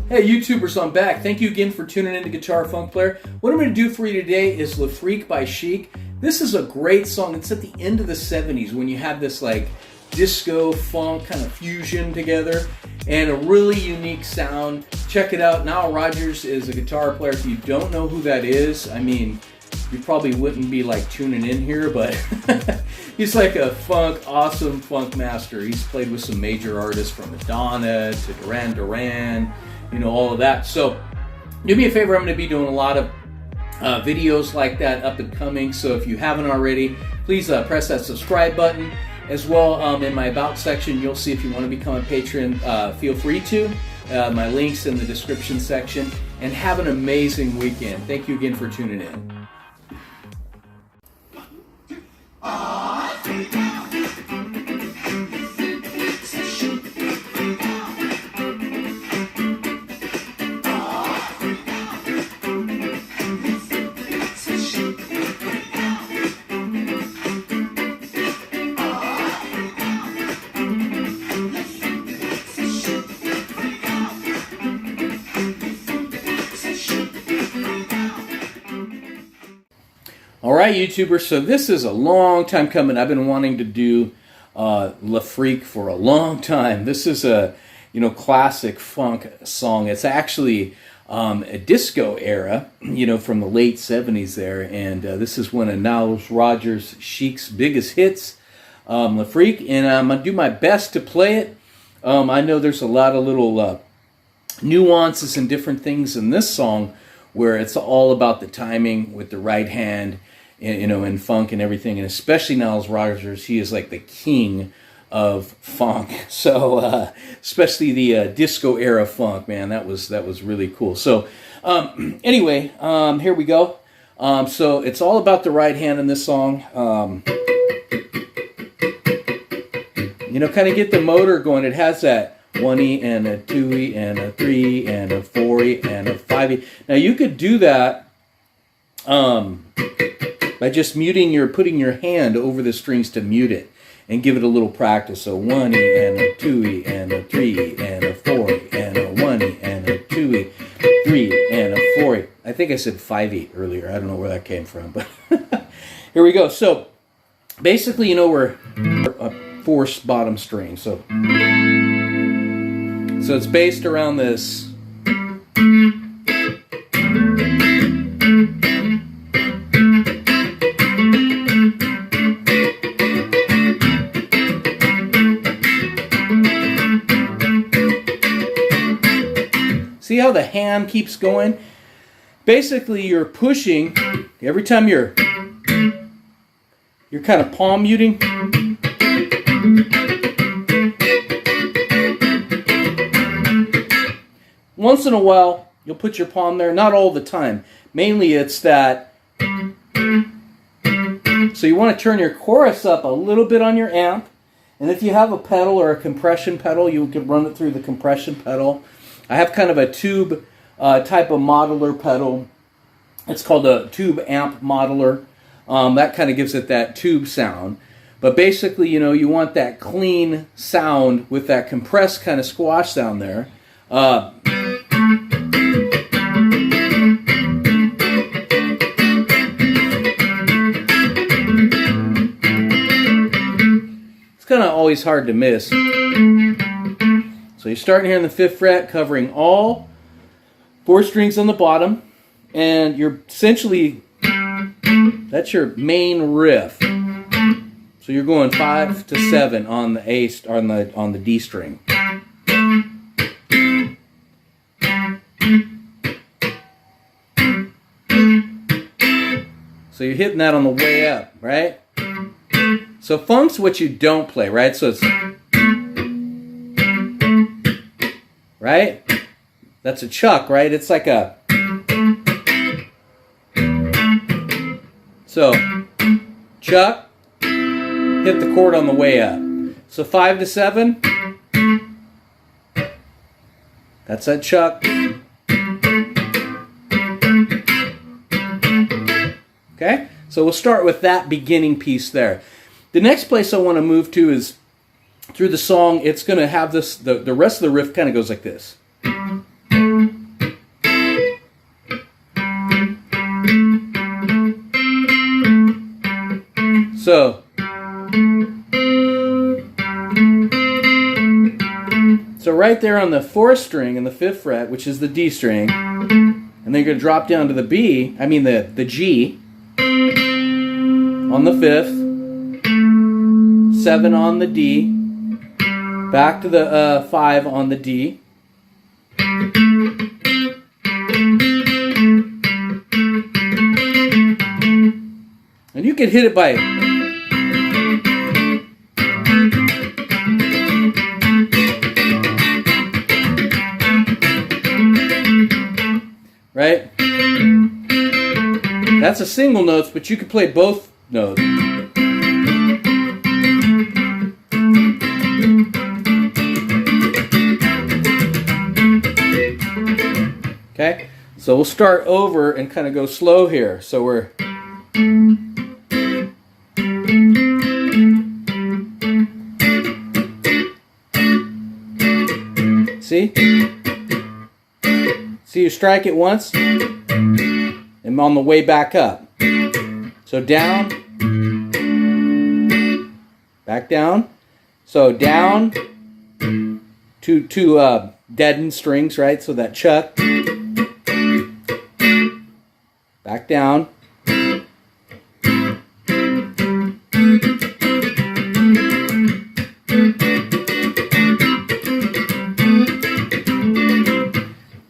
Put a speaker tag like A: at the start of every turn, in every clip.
A: Hey YouTubers, I'm back. Thank you again for tuning in to Guitar Funk Player. What I'm going to do for you today is Le Freak by Chic. This is a great song. It's at the end of the 70s when you have this like disco funk kind of fusion together and a really unique sound. Check it out. Nile Rodgers is a guitar player. If you don't know who that is, I mean, you probably wouldn't be like tuning in here, but he's like a awesome funk master. He's played with some major artists from Madonna to Duran Duran, you know, all of that. So do me a favor, I'm going to be doing a lot of videos like that up and coming. So if you haven't already, please press that subscribe button. As well, in my About section, you'll see if you want to become a patron, feel free to. My link's in the description section. And have an amazing weekend. Thank you again for tuning in. Alright YouTubers, so this is a long time coming. I've been wanting to do Le Freak for a long time. This is a classic funk song. It's actually a disco era, from the late 70s there, and this is one of Nile Rodgers Chic's biggest hits, Le Freak, and I'm going to do my best to play it. I know there's a lot of little nuances and different things in this song where it's all about the timing with the right hand, in funk and everything, and especially Nile Rodgers. He is like the king of funk. So especially the disco era funk, man, that was really cool. So anyway, here we go. So it's all about the right hand in this song. Kind of get the motor going. It has that 1E and a 2E and a 3 and a 4E and a 5E. Now you could do that by just putting your hand over the strings to mute it and give it a little practice. So 1E and a 2E and a 3E and a 4E and a 1E and a 2E, 3 and a 4E. I think I said 5E earlier. I don't know where that came from, but here we go. So basically, we're a fourth bottom string. So it's based around this. See how the hand keeps going? Basically, you're pushing every time you're kind of palm muting. Once in a while, you'll put your palm there. Not all the time. Mainly, it's that. So you want to turn your chorus up a little bit on your amp. And if you have a pedal or a compression pedal, you can run it through the compression pedal. I have kind of a tube type of modeler pedal. It's called a tube amp modeler. That kind of gives it that tube sound. But basically, you want that clean sound with that compressed kind of squash sound there. It's kind of always hard to miss. So you're starting here in the 5th fret, covering all 4 strings on the bottom, and you're essentially, that's your main riff. So you're going 5 to 7 on the on the D string. So you're hitting that on the way up, right? So funk's what you don't play, right? So it's right? That's a chuck, right? It's like a. So, chuck, hit the chord on the way up. So 5 to 7, that's that chuck. Okay? So we'll start with that beginning piece there. The next place I want to move to is through the song. It's going to have this, the rest of the riff kind of goes like this. So right there on the 4th string and the 5th fret, which is the D string, and then you're going to drop down to the B, I mean the G, on the 5th, 7 on the D, back to the 5 on the D, and you can hit it by right? That's a single notes, but you can play both notes. Okay? So we'll start over and kind of go slow here. So we're see? See, you strike it once, and on the way back up. So down, back down. So down, two deadened strings, right? So that chuck, back down.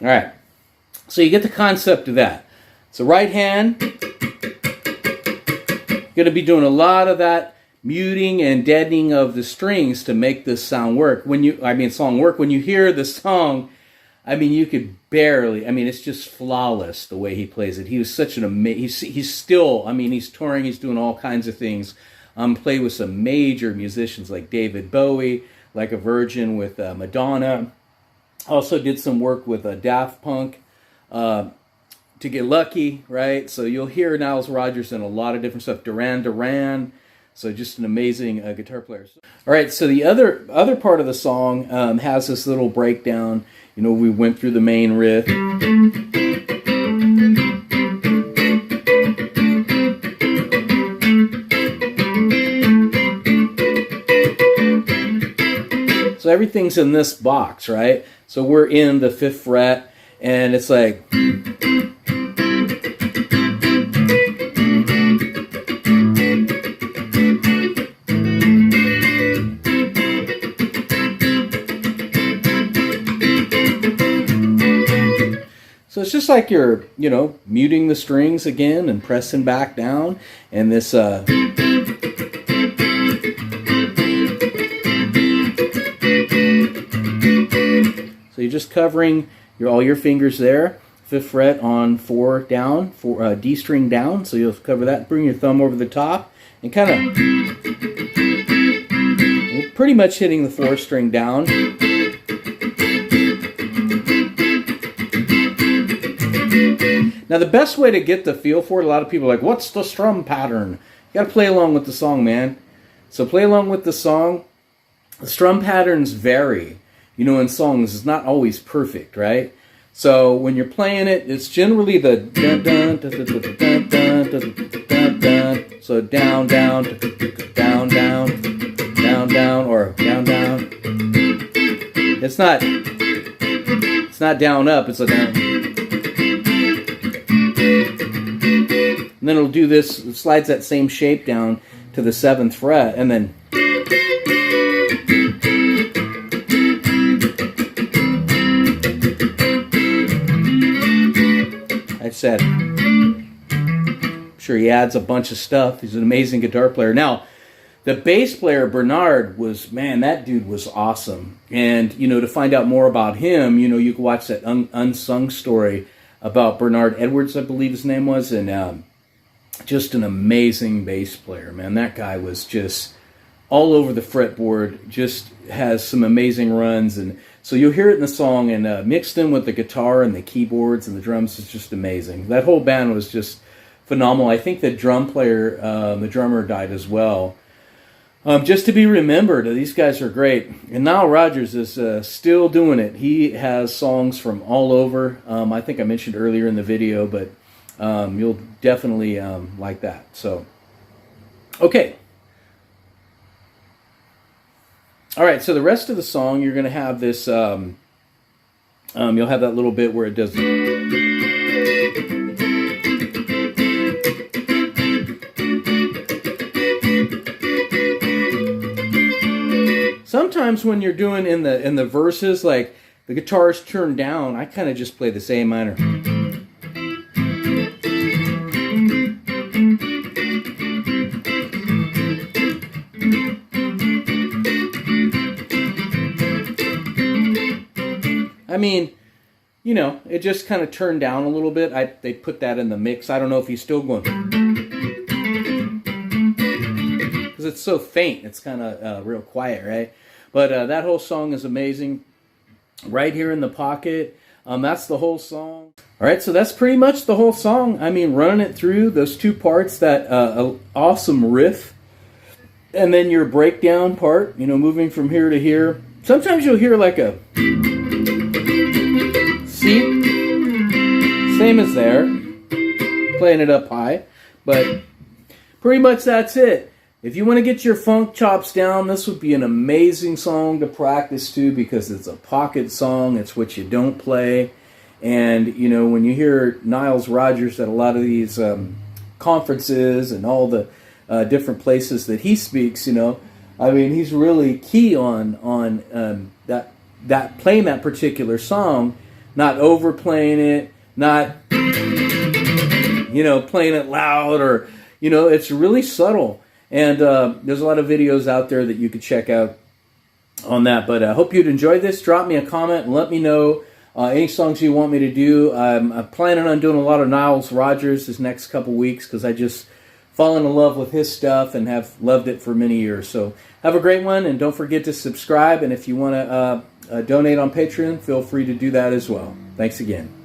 A: All right. So you get the concept of that. So right hand, you're going to be doing a lot of that muting and deadening of the strings to make this sound work. Song work. When you hear the song, I mean, you could barely. I mean, it's just flawless the way he plays it. He was such an amazing. He's still. I mean, he's touring. He's doing all kinds of things. Played with some major musicians like David Bowie, like a Virgin with Madonna. Also did some work with Daft Punk. To Get Lucky, right? So you'll hear Nile Rodgers in a lot of different stuff. Duran. So just an amazing guitar player. All right, so the other part of the song has this little breakdown. You know, we went through the main riff. So everything's in this box, right? So we're in the 5th fret, and it's like... So it's just like you're, muting the strings again and pressing back down, and this... So you're just covering all your fingers there. 5th fret on 4 down, D string down. So you'll cover that. Bring your thumb over the top and kind of pretty much hitting the 4th string down. Now the best way to get the feel for it, a lot of people are like, what's the strum pattern? You got to play along with the song, man. So play along with the song. The strum patterns vary. In songs, it's not always perfect, right? So when you're playing it, it's generally the dun dun dun dun dun dun dun dun. So down down down down down down or down down. It's not down up. It's a down. And then it'll do this. It slides that same shape down to the 7th fret, and then. I said, I'm sure he adds a bunch of stuff. He's an amazing guitar player. Now, the bass player, Bernard, that dude was awesome. And, to find out more about him, you can watch that unsung story about Bernard Edwards, I believe his name was, and just an amazing bass player, man. That guy was just all over the fretboard, just has some amazing runs, and so you'll hear it in the song, and mixed in with the guitar and the keyboards and the drums is just amazing. That whole band was just phenomenal. I think the drum player, the drummer, died as well. Just to be remembered, these guys are great. And Nile Rodgers is still doing it. He has songs from all over. I think I mentioned earlier in the video, but you'll definitely like that. So, okay. All right, so the rest of the song, you're going to have this, you'll have that little bit where it does. Sometimes when you're doing in the verses, like the guitar's turned down, I kind of just play this A minor. I mean, you know, it just kind of turned down a little bit. They put that in the mix. I don't know if he's still going, because it's so faint. It's kind of real quiet, right? But that whole song is amazing. Right here in the pocket. That's the whole song. All right, so that's pretty much the whole song. I mean, running it through those two parts, that awesome riff, and then your breakdown part, you know, moving from here to here. Sometimes you'll hear like a C, same as there, playing it up high, but pretty much that's it. If you want to get your funk chops down, this would be an amazing song to practice to, because it's a pocket song. It's what you don't play. And, you know, when you hear Nile Rodgers at a lot of these conferences and all the different places that he speaks, you know, I mean, he's really key on that playing that particular song, not overplaying it, not, you know, playing it loud, or, you know, it's really subtle. And there's a lot of videos out there that you could check out on that. But I hope you'd enjoy this. Drop me a comment and let me know any songs you want me to do. I'm planning on doing a lot of Nile Rodgers this next couple weeks, because I just fallen in love with his stuff and have loved it for many years. So have a great one, and don't forget to subscribe. And if you want to donate on Patreon, feel free to do that as well. Thanks again.